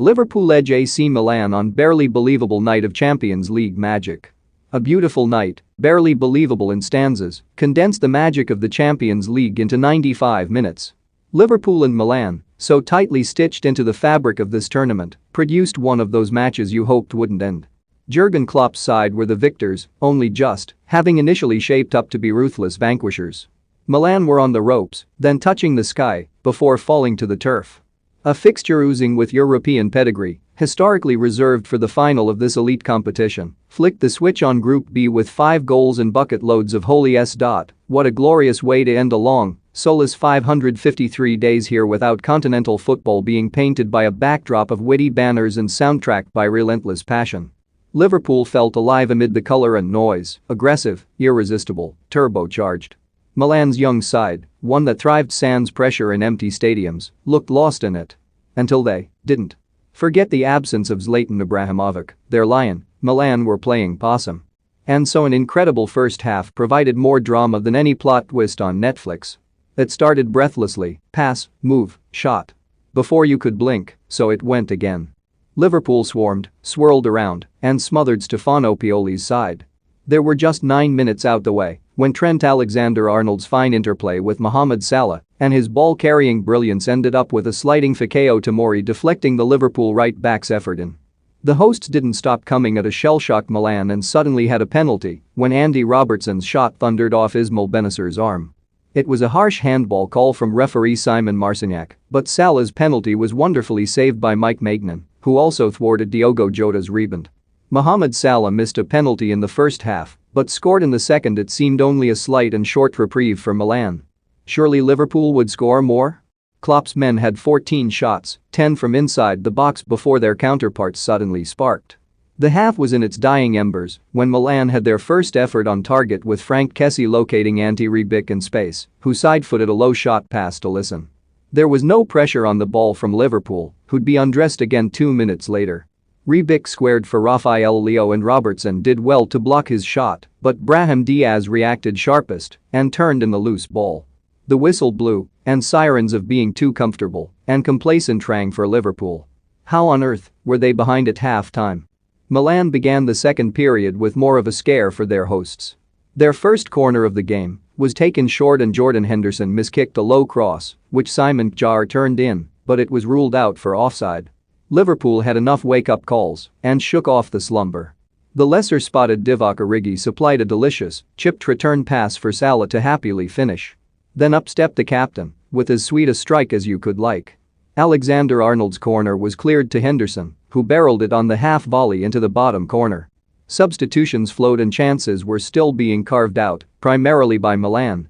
Liverpool edge AC Milan on barely believable night of Champions League magic. A beautiful night, barely believable in stanzas, condensed the magic of the Champions League into 95 minutes. Liverpool and Milan, so tightly stitched into the fabric of this tournament, produced one of those matches you hoped wouldn't end. Jurgen Klopp's side were the victors, only just, having initially shaped up to be ruthless vanquishers. Milan were on the ropes, then touching the sky, before falling to the turf. A fixture oozing with European pedigree, historically reserved for the final of this elite competition, flicked the switch on Group B with 5 goals and bucket loads of holy S. What a glorious way to end a long, soulless 553 days here without continental football being painted by a backdrop of witty banners and soundtracked by relentless passion. Liverpool felt alive amid the colour and noise, aggressive, irresistible, turbocharged. Milan's young side, one that thrived sans pressure in empty stadiums, looked lost in it. Until they didn't. Forget the absence of Zlatan Ibrahimovic, their lion, Milan were playing possum. And so an incredible first half provided more drama than any plot twist on Netflix. It started breathlessly, pass, move, shot. Before you could blink, so it went again. Liverpool swarmed, swirled around, and smothered Stefano Pioli's side. There were just 9 minutes out the way when Trent Alexander-Arnold's fine interplay with Mohamed Salah and his ball-carrying brilliance ended up with a sliding Fikayo Tomori deflecting the Liverpool right-back's effort in. The hosts didn't stop coming at a shell-shocked Milan and suddenly had a penalty when Andy Robertson's shot thundered off Ismail Benacer's arm. It was a harsh handball call from referee Simon Marcignac, but Salah's penalty was wonderfully saved by Mike Maignan, who also thwarted Diogo Jota's rebound. Mohamed Salah missed a penalty in the first half, but scored in the second. It seemed only a slight and short reprieve for Milan. Surely Liverpool would score more? Klopp's men had 14 shots, 10 from inside the box before their counterparts suddenly sparked. The half was in its dying embers when Milan had their first effort on target with Frank Kessie locating Ante Rebic in space, who side-footed a low shot pass to Lisson. There was no pressure on the ball from Liverpool, who'd be undressed again 2 minutes later. Rebic squared for Rafael Leo and Robertson did well to block his shot, but Brahim Diaz reacted sharpest and turned in the loose ball. The whistle blew, and sirens of being too comfortable and complacent rang for Liverpool. How on earth were they behind at half-time? Milan began the second period with more of a scare for their hosts. Their first corner of the game was taken short and Jordan Henderson miskicked a low cross, which Simon Kjaer turned in, but it was ruled out for offside. Liverpool had enough wake-up calls and shook off the slumber. The lesser-spotted Divock Origi supplied a delicious, chipped return pass for Salah to happily finish. Then up stepped the captain, with as sweet a strike as you could like. Alexander-Arnold's corner was cleared to Henderson, who barreled it on the half volley into the bottom corner. Substitutions flowed and chances were still being carved out, primarily by Milan,